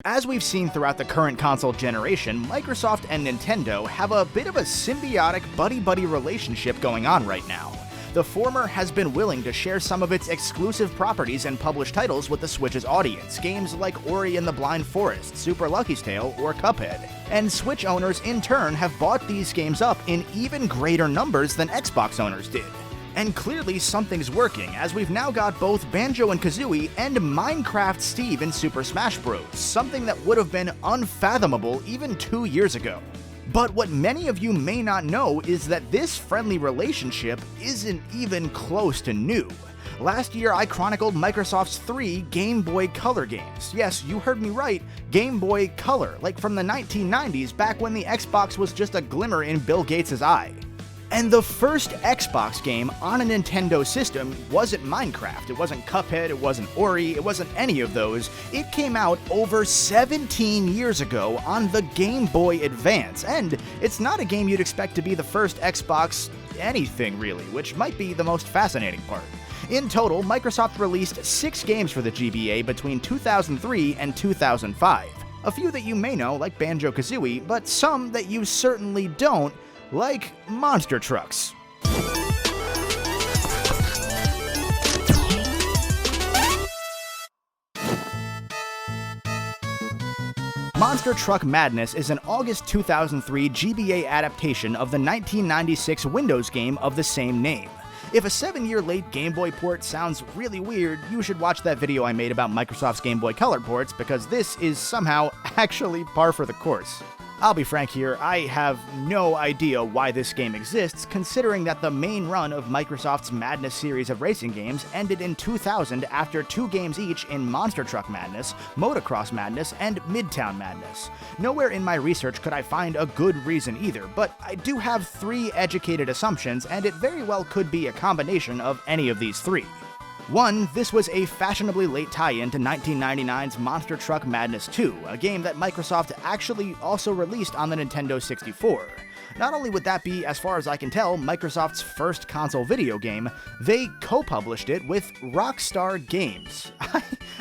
As we've seen throughout the current console generation, Microsoft and Nintendo have a bit of a symbiotic buddy-buddy relationship going on right now. The former has been willing to share some of its exclusive properties and published titles with the Switch's audience, games like Ori and the Blind Forest, Super Lucky's Tale, or Cuphead. And Switch owners in turn have bought these games up in even greater numbers than Xbox owners did. And clearly something's working, as we've now got both Banjo and Kazooie and Minecraft Steve in Super Smash Bros., something that would have been unfathomable even 2 years ago. But what many of you may not know is that this friendly relationship isn't even close to new. Last year I chronicled Microsoft's 3 Game Boy Color games. Yes, you heard me right, Game Boy Color, like from the 1990s, back when the Xbox was just a glimmer in Bill Gates' eye. And the first Xbox game on a Nintendo system wasn't Minecraft, it wasn't Cuphead, it wasn't Ori, it wasn't any of those. It came out over 17 years ago on the Game Boy Advance, and it's not a game you'd expect to be the first Xbox anything really, which might be the most fascinating part. In total, Microsoft released 6 games for the GBA between 2003 and 2005. A few that you may know, like Banjo-Kazooie, but some that you certainly don't, like monster trucks. Monster Truck Madness is an August 2003 GBA adaptation of the 1996 Windows game of the same name. If a 7-year late Game Boy port sounds really weird, you should watch that video I made about Microsoft's Game Boy Color ports, because this is somehow actually par for the course. I'll be frank here, I have no idea why this game exists, considering that the main run of Microsoft's Madness series of racing games ended in 2000 after 2 games each in Monster Truck Madness, Motocross Madness, and Midtown Madness. Nowhere in my research could I find a good reason either, but I do have 3 educated assumptions, and it very well could be a combination of any of these 3. 1. This was a fashionably late tie-in to 1999's Monster Truck Madness 2, a game that Microsoft actually also released on the Nintendo 64. Not only would that be, as far as I can tell, Microsoft's first console video game, they co-published it with Rockstar Games.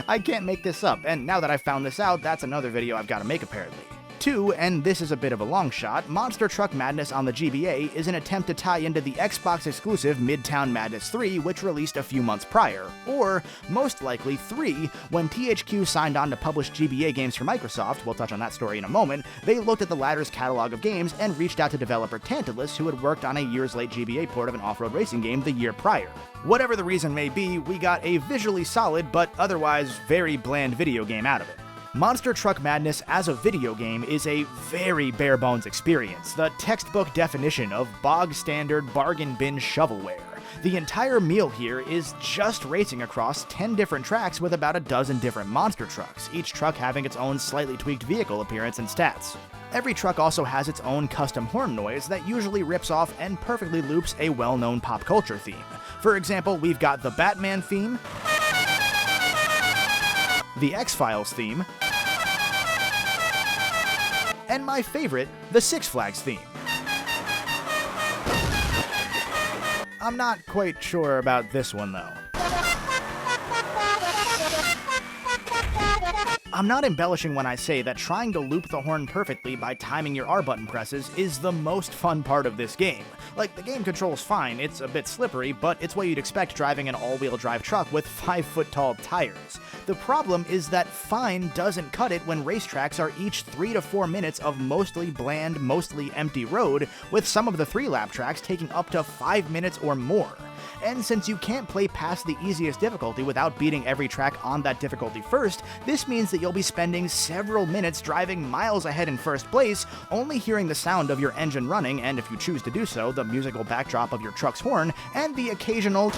I can't make this up, and now that I've found this out, that's another video I've got to make apparently. 2, and this is a bit of a long shot, Monster Truck Madness on the GBA is an attempt to tie into the Xbox-exclusive Midtown Madness 3, which released a few months prior, or, most likely, 3, when THQ signed on to publish GBA games for Microsoft, we'll touch on that story in a moment, they looked at the latter's catalog of games and reached out to developer Tantalus, who had worked on a years-late GBA port of an off-road racing game the year prior. Whatever the reason may be, we got a visually solid, but otherwise very bland video game out of it. Monster Truck Madness as a video game is a very bare-bones experience, the textbook definition of bog-standard bargain bin shovelware. The entire meal here is just racing across 10 different tracks with about a dozen different monster trucks, each truck having its own slightly tweaked vehicle appearance and stats. Every truck also has its own custom horn noise that usually rips off and perfectly loops a well-known pop culture theme. For example, we've got the Batman theme, the X-Files theme, and my favorite, the Six Flags theme. I'm not quite sure about this one though. I'm not embellishing when I say that trying to loop the horn perfectly by timing your R button presses is the most fun part of this game. Like, the game controls fine, it's a bit slippery, but it's what you'd expect driving an all-wheel drive truck with 5-foot-tall tires. The problem is that fine doesn't cut it when racetracks are each 3 to 4 minutes of mostly bland, mostly empty road, with some of the 3-lap tracks taking up to 5 minutes or more. And since you can't play past the easiest difficulty without beating every track on that difficulty first, this means that you'll be spending several minutes driving miles ahead in first place, only hearing the sound of your engine running, and if you choose to do so, the musical backdrop of your truck's horn, and the occasional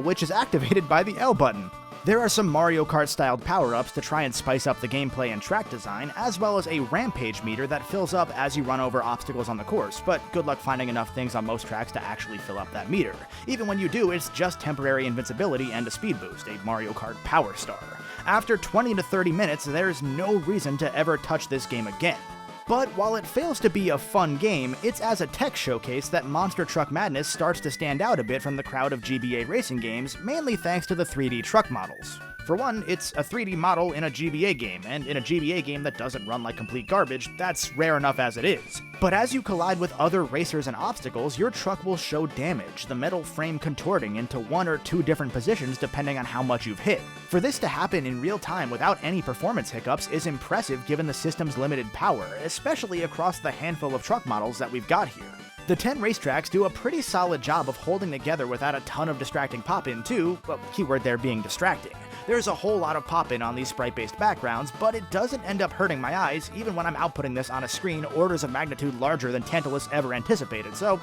which is activated by the L button. There are some Mario Kart-styled power-ups to try and spice up the gameplay and track design, as well as a rampage meter that fills up as you run over obstacles on the course, but good luck finding enough things on most tracks to actually fill up that meter. Even when you do, it's just temporary invincibility and a speed boost, a Mario Kart Power Star. After 20 to 30 minutes, there's no reason to ever touch this game again. But while it fails to be a fun game, it's as a tech showcase that Monster Truck Madness starts to stand out a bit from the crowd of GBA racing games, mainly thanks to the 3D truck models. For one, it's a 3D model in a GBA game, and in a GBA game that doesn't run like complete garbage, that's rare enough as it is. But as you collide with other racers and obstacles, your truck will show damage, the metal frame contorting into one or two different positions depending on how much you've hit. For this to happen in real time without any performance hiccups is impressive given the system's limited power, especially across the handful of truck models that we've got here. The 10 racetracks do a pretty solid job of holding together without a ton of distracting pop-in too, well, keyword there being distracting. There's a whole lot of pop-in on these sprite-based backgrounds, but it doesn't end up hurting my eyes even when I'm outputting this on a screen orders of magnitude larger than Tantalus ever anticipated, so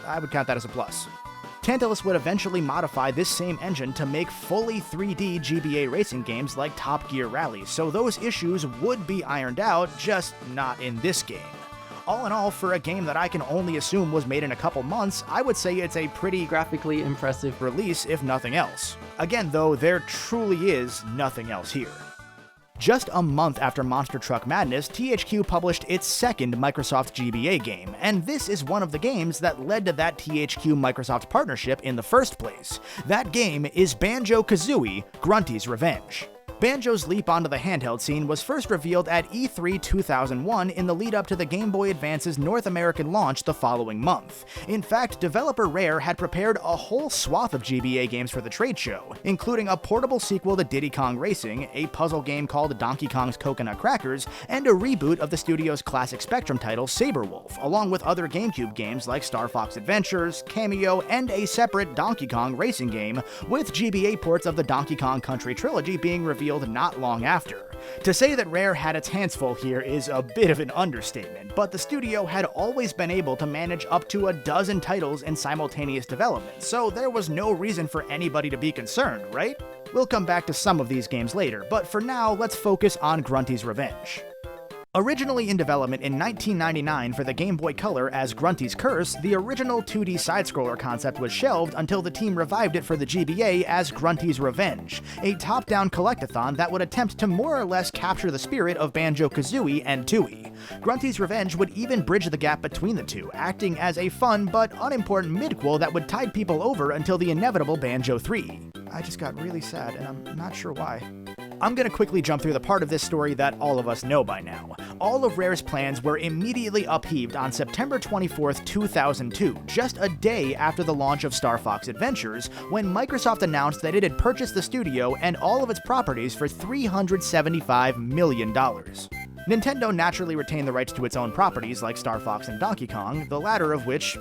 I would count that as a plus. Tantalus would eventually modify this same engine to make fully 3D GBA racing games like Top Gear Rally, so those issues would be ironed out, just not in this game. All in all, for a game that I can only assume was made in a couple months, I would say it's a pretty graphically impressive release, if nothing else. Again, though, there truly is nothing else here. Just a month after Monster Truck Madness, THQ published its second Microsoft GBA game, and this is one of the games that led to that THQ-Microsoft partnership in the first place. That game is Banjo-Kazooie, Grunty's Revenge. Banjo's leap onto the handheld scene was first revealed at E3 2001 in the lead-up to the Game Boy Advance's North American launch the following month. In fact, developer Rare had prepared a whole swath of GBA games for the trade show, including a portable sequel to Diddy Kong Racing, a puzzle game called Donkey Kong's Coconut Crackers, and a reboot of the studio's classic Spectrum title Sabre Wulf, along with other GameCube games like Star Fox Adventures, Cameo, and a separate Donkey Kong racing game, with GBA ports of the Donkey Kong Country trilogy being revealed not long after. To say that Rare had its hands full here is a bit of an understatement, but the studio had always been able to manage up to a dozen titles in simultaneous development, so there was no reason for anybody to be concerned, right? We'll come back to some of these games later, but for now, let's focus on Grunty's Revenge. Originally in development in 1999 for the Game Boy Color as Grunty's Curse, the original 2D side-scroller concept was shelved until the team revived it for the GBA as Grunty's Revenge, a top-down collectathon that would attempt to more or less capture the spirit of Banjo-Kazooie and Tooie. Grunty's Revenge would even bridge the gap between the two, acting as a fun but unimportant midquel that would tide people over until the inevitable Banjo 3. I just got really sad, and I'm not sure why. I'm gonna quickly jump through the part of this story that all of us know by now. All of Rare's plans were immediately upheaved on September 24th, 2002, just a day after the launch of Star Fox Adventures, when Microsoft announced that it had purchased the studio and all of its properties for $375 million. Nintendo naturally retained the rights to its own properties like Star Fox and Donkey Kong, the latter of which,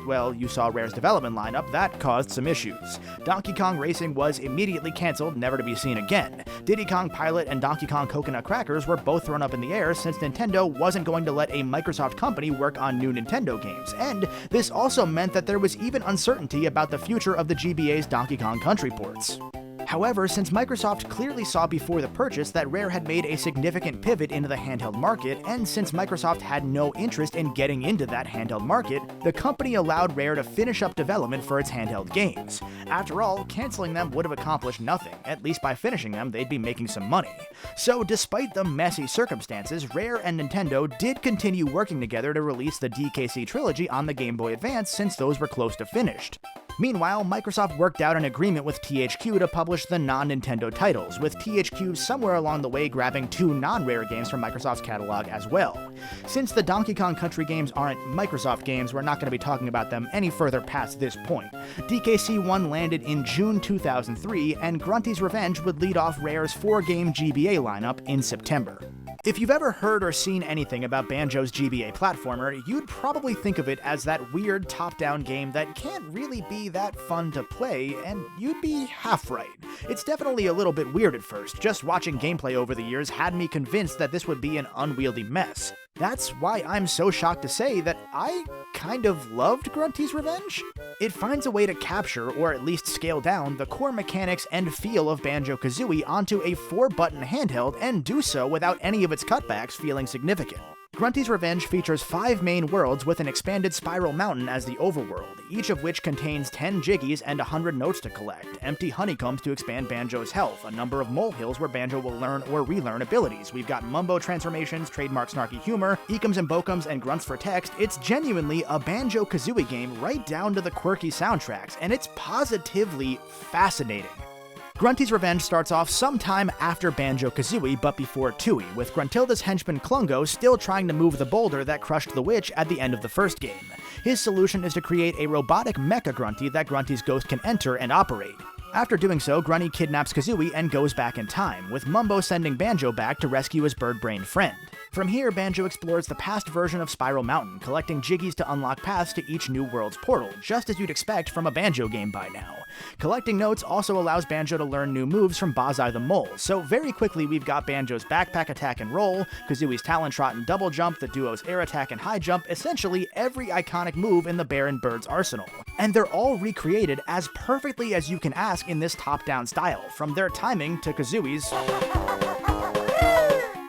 well, you saw Rare's development lineup, that caused some issues. Donkey Kong Racing was immediately cancelled, never to be seen again. Diddy Kong Pilot and Donkey Kong Coconut Crackers were both thrown up in the air since Nintendo wasn't going to let a Microsoft company work on new Nintendo games, and this also meant that there was even uncertainty about the future of the GBA's Donkey Kong Country ports. However, since Microsoft clearly saw before the purchase that Rare had made a significant pivot into the handheld market, and since Microsoft had no interest in getting into that handheld market, the company allowed Rare to finish up development for its handheld games. After all, canceling them would have accomplished nothing, at least by finishing them they'd be making some money. So despite the messy circumstances, Rare and Nintendo did continue working together to release the DKC trilogy on the Game Boy Advance since those were close to finished. Meanwhile, Microsoft worked out an agreement with THQ to publish the non-Nintendo titles, with THQ somewhere along the way grabbing two non-Rare games from Microsoft's catalog as well. Since the Donkey Kong Country games aren't Microsoft games, we're not going to be talking about them any further past this point. DKC 1 landed in June 2003, and Grunty's Revenge would lead off Rare's 4-game GBA lineup in September. If you've ever heard or seen anything about Banjo's GBA platformer, you'd probably think of it as that weird top-down game that can't really be that fun to play, and you'd be half right. It's definitely a little bit weird at first. Just watching gameplay over the years had me convinced that this would be an unwieldy mess. That's why I'm so shocked to say that I kind of loved Grunty's Revenge. It finds a way to capture, or at least scale down, the core mechanics and feel of Banjo-Kazooie onto a 4-button handheld and do so without any of its cutbacks feeling significant. Grunty's Revenge features 5 main worlds with an expanded spiral mountain as the overworld, each of which contains 10 jiggies and 100 notes to collect, empty honeycombs to expand Banjo's health, a number of molehills where Banjo will learn or relearn abilities. We've got mumbo transformations, trademark snarky humor, ekums and bokums, and grunts for text. It's genuinely a Banjo-Kazooie game right down to the quirky soundtracks, and it's positively fascinating. Grunty's Revenge starts off sometime after Banjo-Kazooie, but before Tooie, with Gruntilda's henchman Klungo still trying to move the boulder that crushed the witch at the end of the first game. His solution is to create a robotic mecha Grunty that Grunty's ghost can enter and operate. After doing so, Grunty kidnaps Kazooie and goes back in time, with Mumbo sending Banjo back to rescue his bird-brained friend. From here, Banjo explores the past version of Spiral Mountain, collecting Jiggies to unlock paths to each new world's portal, just as you'd expect from a Banjo game by now. Collecting notes also allows Banjo to learn new moves from Bozai the Mole, so very quickly we've got Banjo's backpack attack and roll, Kazooie's Talon Trot and double jump, the duo's air attack and high jump, essentially every iconic move in the Bear and Bird's arsenal. And they're all recreated as perfectly as you can ask in this top-down style, from their timing to Kazooie's.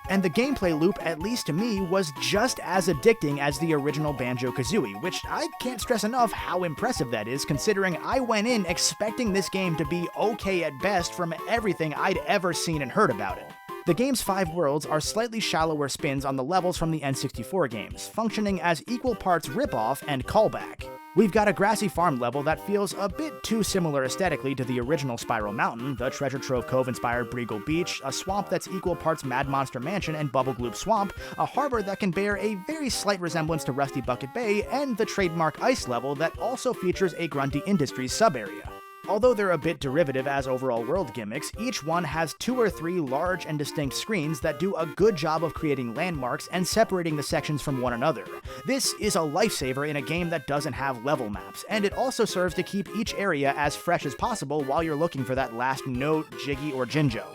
And the gameplay loop, at least to me, was just as addicting as the original Banjo-Kazooie, which I can't stress enough how impressive that is, considering I went in expecting this game to be okay at best from everything I'd ever seen and heard about it. The game's 5 worlds are slightly shallower spins on the levels from the N64 games, functioning as equal parts ripoff and callback. We've got a grassy farm level that feels a bit too similar aesthetically to the original Spiral Mountain, the Treasure Trove Cove-inspired Breagle Beach, a swamp that's equal parts Mad Monster Mansion and Bubble Gloop Swamp, a harbor that can bear a very slight resemblance to Rusty Bucket Bay, and the trademark ice level that also features a Grunty Industries sub-area. Although they're a bit derivative as overall world gimmicks, each one has 2 or 3 large and distinct screens that do a good job of creating landmarks and separating the sections from one another. This is a lifesaver in a game that doesn't have level maps, and it also serves to keep each area as fresh as possible while you're looking for that last note, Jiggy, or Jinjo.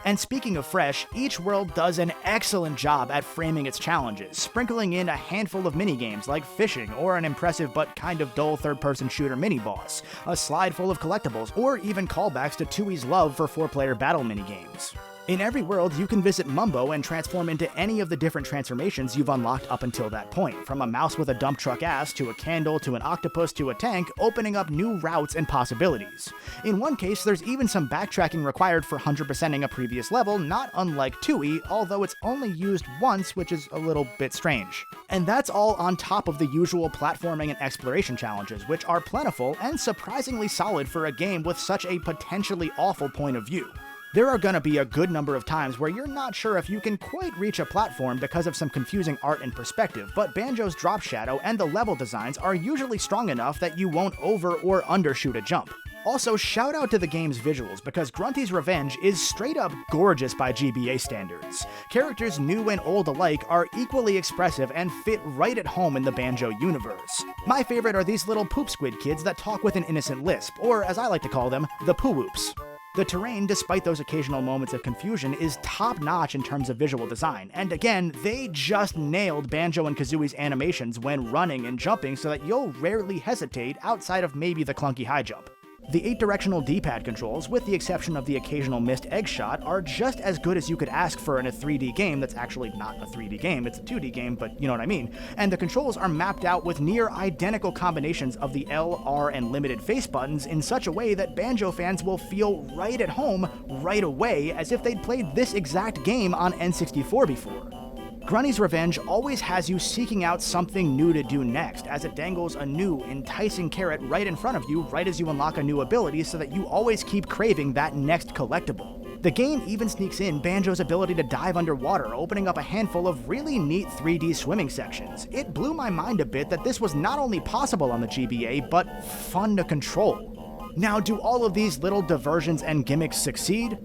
And speaking of fresh, each world does an excellent job at framing its challenges, sprinkling in a handful of minigames like fishing, or an impressive but kind of dull third-person shooter mini-boss, a slide full of collectibles, or even callbacks to Tooie's love for 4-player battle minigames. In every world, you can visit Mumbo and transform into any of the different transformations you've unlocked up until that point, from a mouse with a dump truck ass, to a candle, to an octopus, to a tank, opening up new routes and possibilities. In one case, there's even some backtracking required for 100%ing a previous level, not unlike Tooie, although it's only used once, which is a little bit strange. And that's all on top of the usual platforming and exploration challenges, which are plentiful and surprisingly solid for a game with such a potentially awful point of view. There are gonna be a good number of times where you're not sure if you can quite reach a platform because of some confusing art and perspective, but Banjo's drop shadow and the level designs are usually strong enough that you won't over or undershoot a jump. Also, shout out to the game's visuals, because Grunty's Revenge is straight up gorgeous by GBA standards. Characters new and old alike are equally expressive and fit right at home in the Banjo universe. My favorite are these little poop squid kids that talk with an innocent lisp, or as I like to call them, the poo-whoops. The terrain, despite those occasional moments of confusion, is top-notch in terms of visual design, and again, they just nailed Banjo and Kazooie's animations when running and jumping so that you'll rarely hesitate outside of maybe the clunky high jump. The 8-directional D-pad controls, with the exception of the occasional missed egg shot, are just as good as you could ask for in a 3D game that's actually not a 3D game, it's a 2D game, but you know what I mean. And the controls are mapped out with near identical combinations of the L, R, and limited face buttons in such a way that Banjo fans will feel right at home right away, as if they'd played this exact game on N64 before. Grunty's Revenge always has you seeking out something new to do next, as it dangles a new, enticing carrot right in front of you right as you unlock a new ability, so that you always keep craving that next collectible. The game even sneaks in Banjo's ability to dive underwater, opening up a handful of really neat 3D swimming sections. It blew my mind a bit that this was not only possible on the GBA, but fun to control. Now, do all of these little diversions and gimmicks succeed?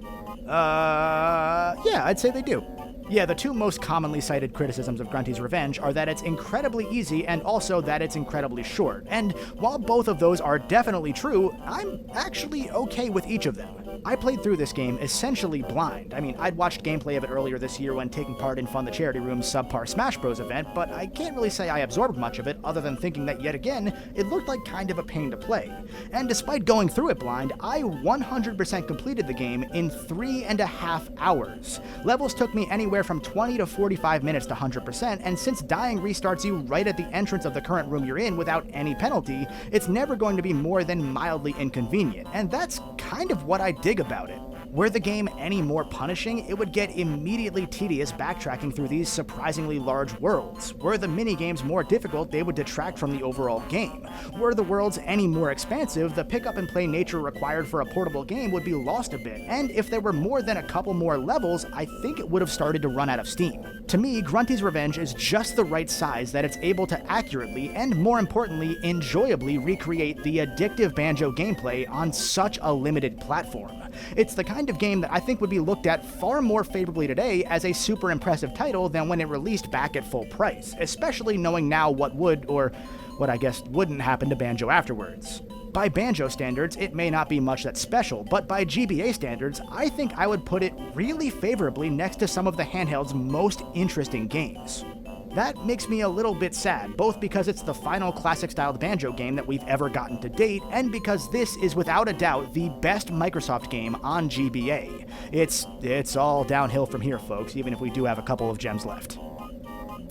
Yeah, I'd say they do. Yeah, the 2 most commonly cited criticisms of Grunty's Revenge are that it's incredibly easy and also that it's incredibly short. And while both of those are definitely true, I'm actually okay with each of them. I played through this game essentially blind. I mean, I'd watched gameplay of it earlier this year when taking part in Fun the Charity Room's subpar Smash Bros event, but I can't really say I absorbed much of it other than thinking that yet again, it looked like kind of a pain to play. And despite going through it blind, I 100% completed the game in 3.5 hours. Levels took me anywhere from 20 to 45 minutes to 100%, and since dying restarts you right at the entrance of the current room you're in without any penalty, it's never going to be more than mildly inconvenient, and that's kind of what I dig about it. Were the game any more punishing, it would get immediately tedious backtracking through these surprisingly large worlds. Were the minigames more difficult, they would detract from the overall game. Were the worlds any more expansive, the pick-up-and-play nature required for a portable game would be lost a bit, and if there were more than a couple more levels, I think it would have started to run out of steam. To me, Grunty's Revenge is just the right size that it's able to accurately, and more importantly, enjoyably recreate the addictive Banjo gameplay on such a limited platform. It's the kind of game that I think would be looked at far more favorably today as a super impressive title than when it released back at full price, especially knowing now what would, or what I guess wouldn't happen to Banjo afterwards. By Banjo standards, it may not be much that's special, but by GBA standards, I think I would put it really favorably next to some of the handheld's most interesting games. That makes me a little bit sad, both because it's the final classic-styled Banjo game that we've ever gotten to date, and because this is without a doubt the best Microsoft game on GBA. It's all downhill from here, folks, even if we do have a couple of gems left.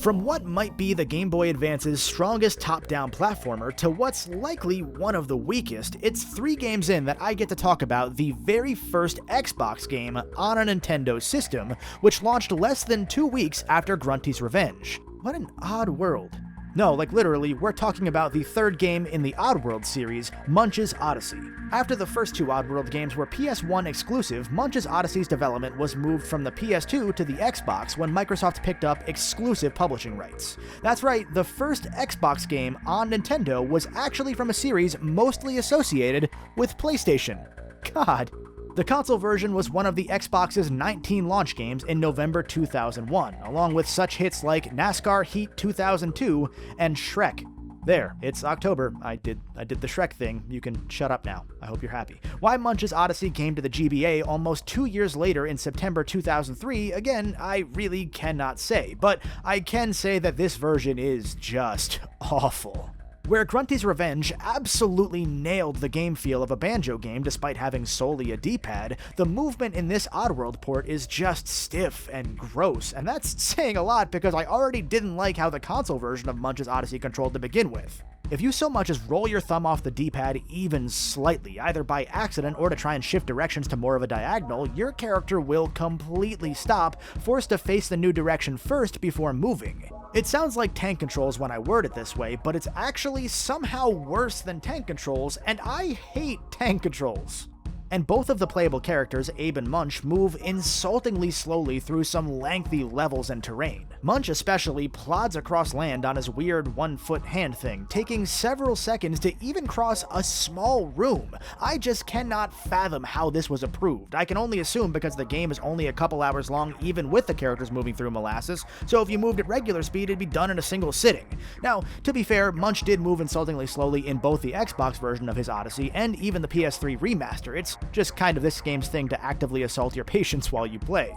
From what might be the Game Boy Advance's strongest top-down platformer to what's likely one of the weakest, it's 3 games in that I get to talk about the very first Xbox game on a Nintendo system, which launched less than 2 weeks after Grunty's Revenge. What an odd world. No, like literally, we're talking about the 3rd game in the Oddworld series, Munch's Odyssey. After the first 2 Oddworld games were PS1 exclusive, Munch's Odyssey's development was moved from the PS2 to the Xbox when Microsoft picked up exclusive publishing rights. That's right, the first Xbox game on Nintendo was actually from a series mostly associated with PlayStation. God. The console version was one of the Xbox's 19 launch games in November 2001, along with such hits like NASCAR Heat 2002 and Shrek. There, it's October. I did the Shrek thing. You can shut up now. I hope you're happy. Why Munch's Odyssey came to the GBA almost 2 years later in September 2003, again, I really cannot say, but I can say that this version is just awful. Where Grunty's Revenge absolutely nailed the game feel of a Banjo game despite having solely a D-pad, the movement in this Oddworld port is just stiff and gross, and that's saying a lot because I already didn't like how the console version of Munch's Odyssey controlled to begin with. If you so much as roll your thumb off the D-pad even slightly, either by accident or to try and shift directions to more of a diagonal, your character will completely stop, forced to face the new direction first before moving. It sounds like tank controls when I word it this way, but it's actually somehow worse than tank controls, and I hate tank controls. And both of the playable characters, Abe and Munch, move insultingly slowly through some lengthy levels and terrain. Munch especially plods across land on his weird 1-foot hand thing, taking several seconds to even cross a small room. I just cannot fathom how this was approved. I can only assume because the game is only a couple hours long even with the characters moving through molasses, so if you moved at regular speed it'd be done in a single sitting. Now, to be fair, Munch did move insultingly slowly in both the Xbox version of his Odyssey and even the PS3 remaster. It's just kind of this game's thing to actively assault your patience while you play.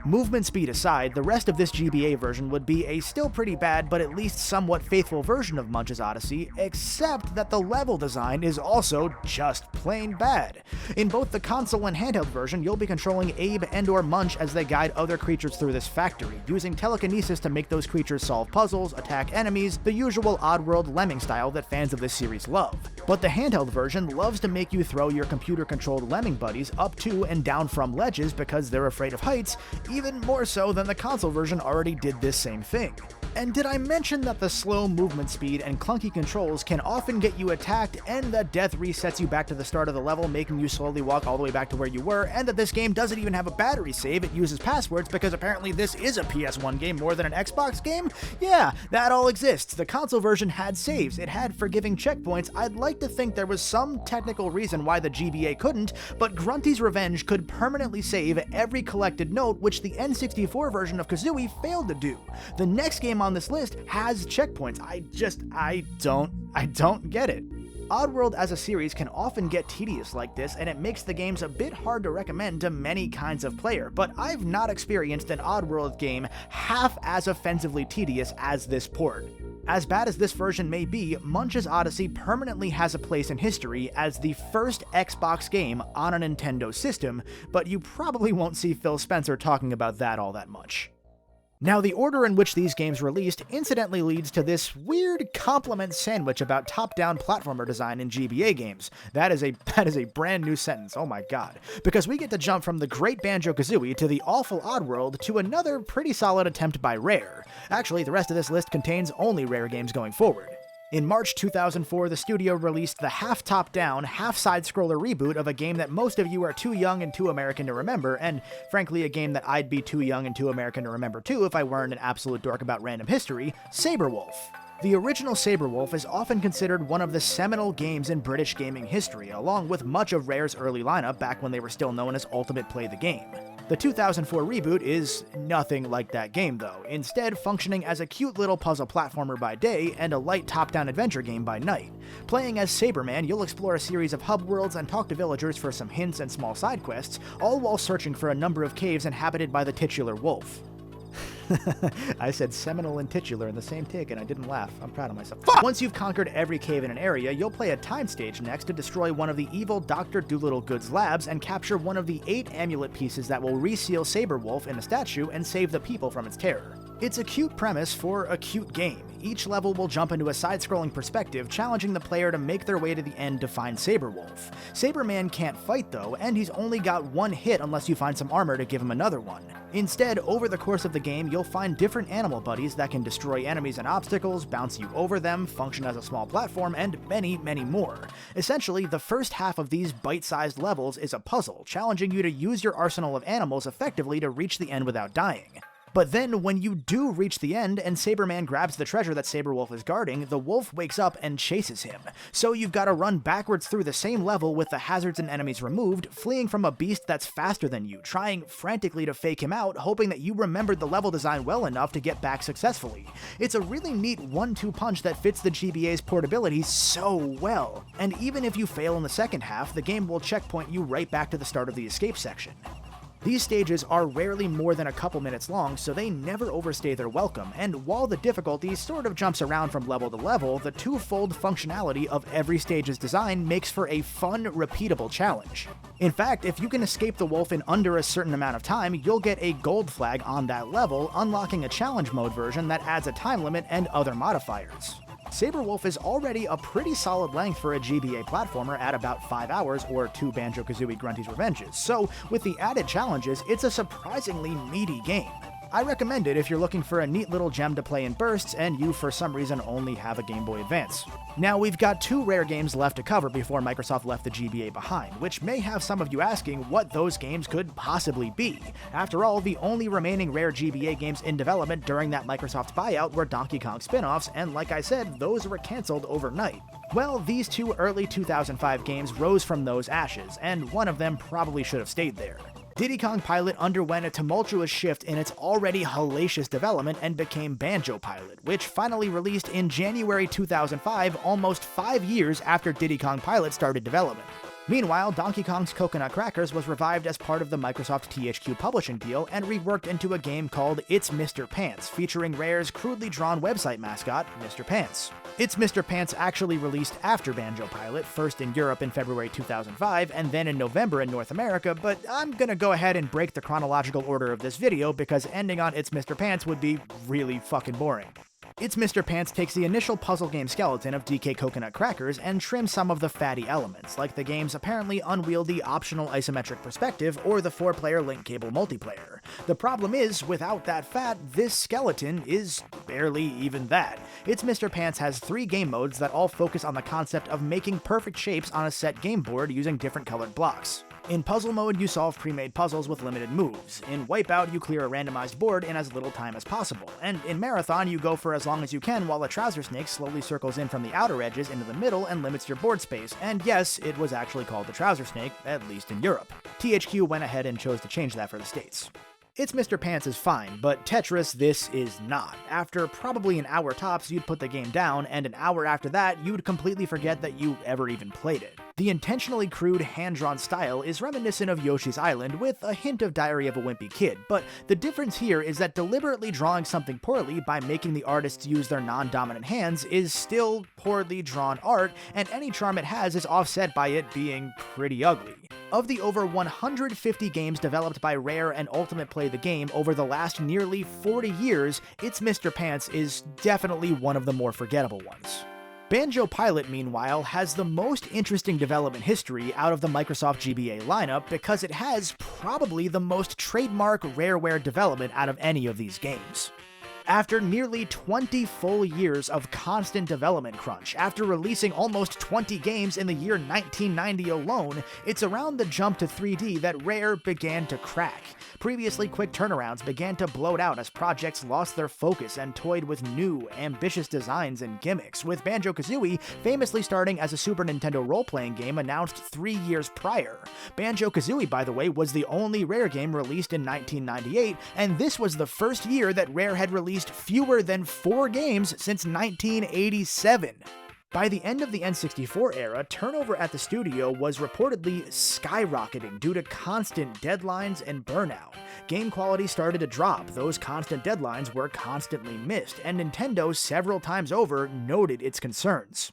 Movement speed aside, the rest of this GBA version would be a still pretty bad but at least somewhat faithful version of Munch's Odyssey, except that the level design is also just plain bad. In both the console and handheld version, you'll be controlling Abe and/or Munch as they guide other creatures through this factory, using telekinesis to make those creatures solve puzzles, attack enemies, the usual Oddworld lemming style that fans of this series love. But the handheld version loves to make you throw your computer-controlled lemming buddies up to and down from ledges because they're afraid of heights, even more so than the console version already did this same thing. And did I mention that the slow movement speed and clunky controls can often get you attacked, and that death resets you back to the start of the level, making you slowly walk all the way back to where you were, and that this game doesn't even have a battery save, it uses passwords because apparently this is a PS1 game more than an Xbox game? Yeah, that all exists. The console version had saves, it had forgiving checkpoints. I'd like to think there was some technical reason why the GBA couldn't, but Grunty's Revenge could permanently save every collected note, which the N64 version of Kazooie failed to do. The next game on this list has checkpoints. I don't get it. Oddworld as a series can often get tedious like this, and it makes the games a bit hard to recommend to many kinds of player, but I've not experienced an Oddworld game half as offensively tedious as this port. As bad as this version may be, Munch's Odyssey permanently has a place in history as the first Xbox game on a Nintendo system, but you probably won't see Phil Spencer talking about that all that much. Now, the order in which these games released incidentally leads to this weird compliment sandwich about top-down platformer design in GBA games. That is a brand new sentence, oh my god. Because we get to jump from the great Banjo-Kazooie to the awful Oddworld to another pretty solid attempt by Rare. Actually, the rest of this list contains only Rare games going forward. In March 2004, the studio released the half top-down, half side-scroller reboot of a game that most of you are too young and too American to remember, and frankly a game that I'd be too young and too American to remember too if I weren't an absolute dork about random history, Sabre Wulf. The original Sabre Wulf is often considered one of the seminal games in British gaming history, along with much of Rare's early lineup back when they were still known as Ultimate Play the Game. The 2004 reboot is nothing like that game though, instead functioning as a cute little puzzle platformer by day and a light top-down adventure game by night. Playing as Saberman, you'll explore a series of hub worlds and talk to villagers for some hints and small side quests, all while searching for a number of caves inhabited by the titular wolf. I said seminal and titular in the same take and I didn't laugh. I'm proud of myself. Fuck! Once you've conquered every cave in an area, you'll play a time stage next to destroy one of the evil Dr. Dolittle Good's labs and capture one of the 8 amulet pieces that will reseal Sabre Wulf in a statue and save the people from its terror. It's a cute premise for a cute game. Each level will jump into a side-scrolling perspective, challenging the player to make their way to the end to find Sabre Wulf. Saberman can't fight though, and he's only got one hit unless you find some armor to give him another one. Instead, over the course of the game, you'll find different animal buddies that can destroy enemies and obstacles, bounce you over them, function as a small platform, and many, many more. Essentially, the first half of these bite-sized levels is a puzzle, challenging you to use your arsenal of animals effectively to reach the end without dying. But then, when you do reach the end and Saberman grabs the treasure that Sabre Wulf is guarding, the wolf wakes up and chases him. So you've got to run backwards through the same level with the hazards and enemies removed, fleeing from a beast that's faster than you, trying frantically to fake him out, hoping that you remembered the level design well enough to get back successfully. It's a really neat 1-2 punch that fits the GBA's portability so well. And even if you fail in the second half, the game will checkpoint you right back to the start of the escape section. These stages are rarely more than a couple minutes long, so they never overstay their welcome, and while the difficulty sort of jumps around from level to level, the twofold functionality of every stage's design makes for a fun, repeatable challenge. In fact, if you can escape the wolf in under a certain amount of time, you'll get a gold flag on that level, unlocking a challenge mode version that adds a time limit and other modifiers. Sabre Wulf is already a pretty solid length for a GBA platformer at about 5 hours, or 2 Banjo-Kazooie Grunty's Revenges, so with the added challenges, it's a surprisingly meaty game. I recommend it if you're looking for a neat little gem to play in bursts and you for some reason only have a Game Boy Advance. Now we've got 2 Rare games left to cover before Microsoft left the GBA behind, which may have some of you asking what those games could possibly be. After all, the only remaining Rare GBA games in development during that Microsoft buyout were Donkey Kong spin-offs, and like I said, those were cancelled overnight. Well, these 2 early 2005 games rose from those ashes, and one of them probably should have stayed there. Diddy Kong Pilot underwent a tumultuous shift in its already hellacious development and became Banjo-Pilot, which finally released in January 2005, almost 5 years after Diddy Kong Pilot started development. Meanwhile, Donkey Kong's Coconut Crackers was revived as part of the Microsoft THQ publishing deal and reworked into a game called It's Mr. Pants, featuring Rare's crudely drawn website mascot, Mr. Pants. It's Mr. Pants actually released after Banjo-Pilot, first in Europe in February 2005, and then in November in North America, but I'm gonna go ahead and break the chronological order of this video because ending on It's Mr. Pants would be really fucking boring. It's Mr. Pants takes the initial puzzle game skeleton of DK Coconut Crackers and trims some of the fatty elements, like the game's apparently unwieldy optional isometric perspective or the 4-player link cable multiplayer. The problem is, without that fat, this skeleton is barely even that. It's Mr. Pants has 3 game modes that all focus on the concept of making perfect shapes on a set game board using different colored blocks. In puzzle mode, you solve pre-made puzzles with limited moves. In Wipeout, you clear a randomized board in as little time as possible. And in Marathon, you go for as long as you can while a trouser snake slowly circles in from the outer edges into the middle and limits your board space. And yes, it was actually called the trouser snake, at least in Europe. THQ went ahead and chose to change that for the States. It's Mr. Pants is fine, but Tetris this is not. After probably an hour tops, you'd put the game down, and an hour after that, you'd completely forget that you ever even played it. The intentionally crude, hand-drawn style is reminiscent of Yoshi's Island with a hint of Diary of a Wimpy Kid, but the difference here is that deliberately drawing something poorly by making the artists use their non-dominant hands is still poorly drawn art, and any charm it has is offset by it being pretty ugly. Of the over 150 games developed by Rare and Ultimate Play the Game over the last nearly 40 years, its Mr. Pants is definitely one of the more forgettable ones. Banjo-Pilot, meanwhile, has the most interesting development history out of the Microsoft GBA lineup because it has probably the most trademark Rareware development out of any of these games. After nearly 20 full years of constant development crunch, after releasing almost 20 games in the year 1990 alone, it's around the jump to 3D that Rare began to crack. Previously quick turnarounds began to bloat out as projects lost their focus and toyed with new, ambitious designs and gimmicks, with Banjo-Kazooie famously starting as a Super Nintendo role-playing game announced 3 years prior. Banjo-Kazooie, by the way, was the only Rare game released in 1998, and this was the first year that Rare had released fewer than 4 games since 1987. By the end of the N64 era, turnover at the studio was reportedly skyrocketing due to constant deadlines and burnout. Game quality started to drop, those constant deadlines were constantly missed, and Nintendo several times over noted its concerns.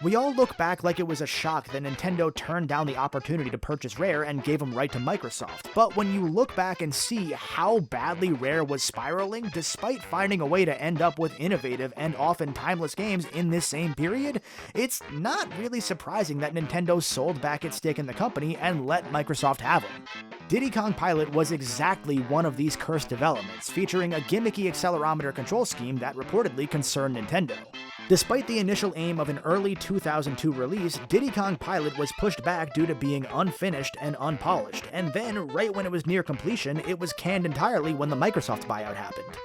We all look back like it was a shock that Nintendo turned down the opportunity to purchase Rare and gave them right to Microsoft, but when you look back and see how badly Rare was spiraling, despite finding a way to end up with innovative and often timeless games in this same period, it's not really surprising that Nintendo sold back its stake in the company and let Microsoft have them. Diddy Kong Pilot was exactly one of these cursed developments, featuring a gimmicky accelerometer control scheme that reportedly concerned Nintendo. Despite the initial aim of an early 2002 release, Diddy Kong Pilot was pushed back due to being unfinished and unpolished, and then, right when it was near completion, it was canned entirely when the Microsoft buyout happened.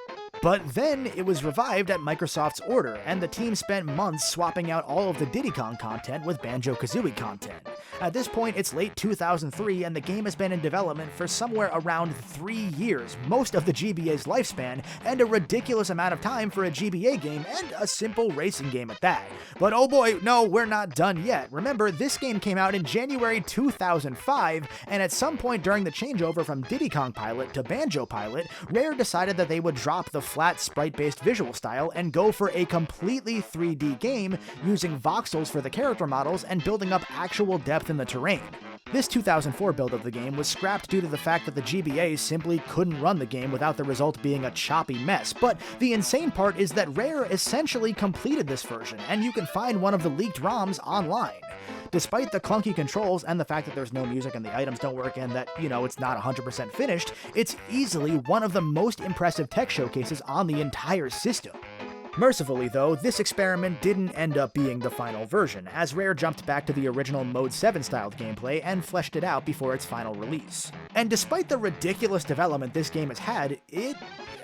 But then it was revived at Microsoft's order, and the team spent months swapping out all of the Diddy Kong content with Banjo-Kazooie content. At this point, it's late 2003, and the game has been in development for somewhere around 3 years, most of the GBA's lifespan, and a ridiculous amount of time for a GBA game, and a simple racing game at that. But oh boy, no, we're not done yet. Remember, this game came out in January 2005, and at some point during the changeover from Diddy Kong Pilot to Banjo-Pilot, Rare decided that they would drop the flat sprite-based visual style and go for a completely 3D game using voxels for the character models and building up actual depth in the terrain. This 2004 build of the game was scrapped due to the fact that the GBA simply couldn't run the game without the result being a choppy mess, but the insane part is that Rare essentially completed this version, and you can find one of the leaked ROMs online. Despite the clunky controls and the fact that there's no music and the items don't work and that, it's not 100% finished, it's easily one of the most impressive tech showcases on the entire system. Mercifully, though, this experiment didn't end up being the final version, as Rare jumped back to the original Mode 7-styled gameplay and fleshed it out before its final release. And despite the ridiculous development this game has had, it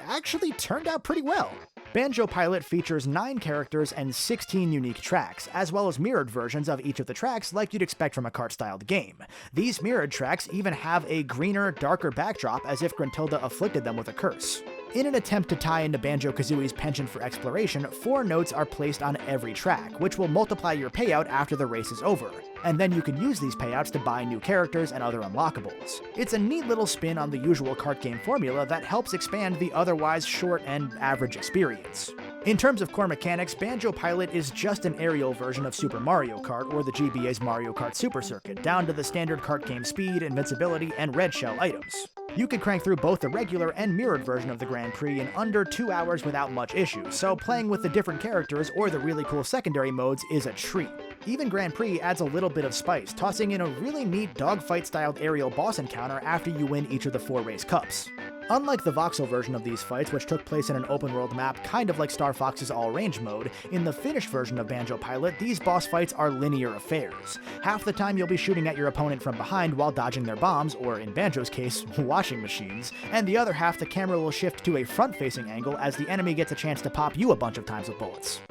actually turned out pretty well. Banjo-Pilot features 9 characters and 16 unique tracks, as well as mirrored versions of each of the tracks like you'd expect from a cart-styled game. These mirrored tracks even have a greener, darker backdrop as if Gruntilda afflicted them with a curse. In an attempt to tie into Banjo-Kazooie's penchant for exploration, 4 notes are placed on every track, which will multiply your payout after the race is over, and then you can use these payouts to buy new characters and other unlockables. It's a neat little spin on the usual cart game formula that helps expand the otherwise short and average experience. In terms of core mechanics, Banjo-Pilot is just an aerial version of Super Mario Kart or the GBA's Mario Kart Super Circuit, down to the standard kart game speed, invincibility, and red shell items. You can crank through both the regular and mirrored version of the Grand Prix in under 2 hours without much issue, so playing with the different characters or the really cool secondary modes is a treat. Even Grand Prix adds a little bit of spice, tossing in a really neat dogfight-styled aerial boss encounter after you win each of the 4 race cups. Unlike the voxel version of these fights, which took place in an open-world map kind of like Star Fox's all-range mode, in the finished version of Banjo-Pilot, these boss fights are linear affairs. Half the time you'll be shooting at your opponent from behind while dodging their bombs, or in Banjo's case, washing machines, and the other half the camera will shift to a front-facing angle as the enemy gets a chance to pop you a bunch of times with bullets.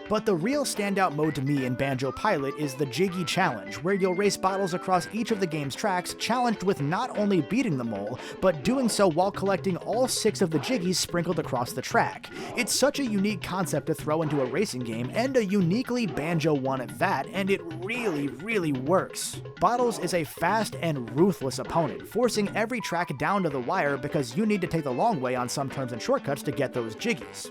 But the real standout mode to me in Banjo-Pilot is the Jiggy Challenge, where you'll race bottles across each of the game's tracks, challenged with not only beating the mole, but doing so while collecting all 6 of the Jiggies sprinkled across the track. It's such a unique concept to throw into a racing game, and a uniquely Banjo one at that, and it really works. Bottles is a fast and ruthless opponent, forcing every track down to the wire because you need to take the long way on some turns and shortcuts to get those Jiggies.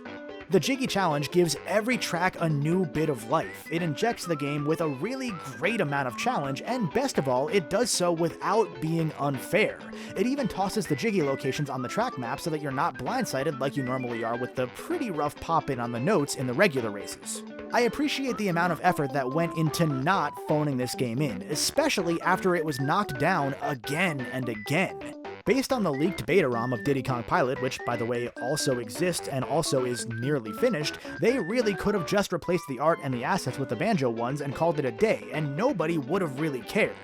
The Jiggy Challenge gives every track a new bit of life. It injects the game with a really great amount of challenge, and best of all, it does so without being unfair. It even tosses the Jiggy locations on the track map so that you're not blindsided like you normally are with the pretty rough pop-in on the notes in the regular races. I appreciate the amount of effort that went into not phoning this game in, especially after it was knocked down again and again. Based on the leaked beta ROM of Diddy Kong Pilot, which, by the way, also exists and also is nearly finished, they really could have just replaced the art and the assets with the Banjo ones and called it a day, and nobody would have really cared.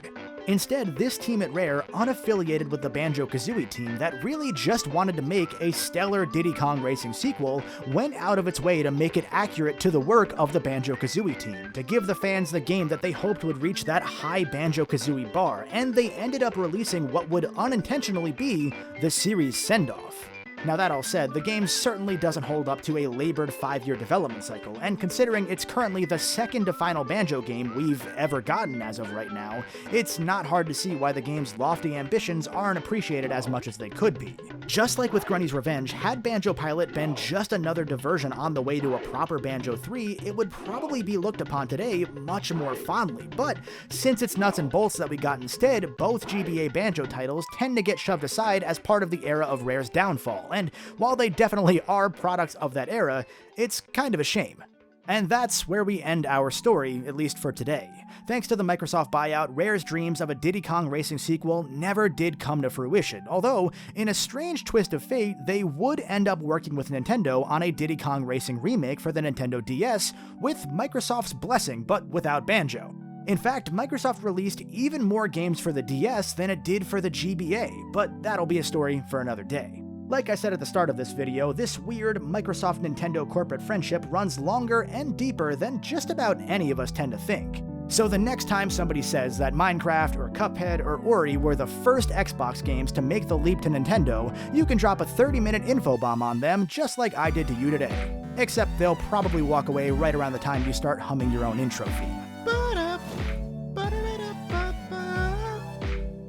Instead, this team at Rare, unaffiliated with the Banjo-Kazooie team that really just wanted to make a stellar Diddy Kong Racing sequel, went out of its way to make it accurate to the work of the Banjo-Kazooie team, to give the fans the game that they hoped would reach that high Banjo-Kazooie bar, and they ended up releasing what would unintentionally be the series send-off. Now that all said, the game certainly doesn't hold up to a labored 5-year development cycle, and considering it's currently the second to final Banjo game we've ever gotten as of right now, it's not hard to see why the game's lofty ambitions aren't appreciated as much as they could be. Just like with Grunty's Revenge, had Banjo-Pilot been just another diversion on the way to a proper Banjo 3, it would probably be looked upon today much more fondly, but since it's nuts and bolts that we got instead, both GBA Banjo titles tend to get shoved aside as part of the era of Rare's downfall. And while they definitely are products of that era, it's kind of a shame. And that's where we end our story, at least for today. Thanks to the Microsoft buyout, Rare's dreams of a Diddy Kong Racing sequel never did come to fruition, although, in a strange twist of fate, they would end up working with Nintendo on a Diddy Kong Racing remake for the Nintendo DS, with Microsoft's blessing, but without Banjo. In fact, Microsoft released even more games for the DS than it did for the GBA, but that'll be a story for another day. Like I said at the start of this video, this weird Microsoft-Nintendo corporate friendship runs longer and deeper than just about any of us tend to think. So the next time somebody says that Minecraft or Cuphead or Ori were the first Xbox games to make the leap to Nintendo, you can drop a 30-minute info bomb on them just like I did to you today. Except they'll probably walk away right around the time you start humming your own intro theme.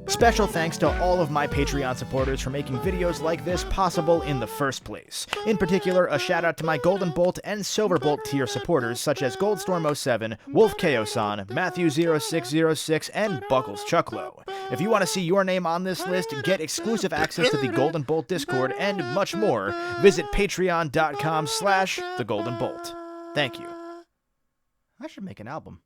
Special thanks to all of my Patreon supporters for making videos like this possible in the first place. In particular, a shout out to my Golden Bolt and Silver Bolt tier supporters such as Goldstorm07, Wolf Chaosan, Matthew0606, and Buckles Chucklow. If you want to see your name on this list, get exclusive access to the Golden Bolt Discord, and much more, visit patreon.com/thegoldenbolt. Thank you. I should make an album.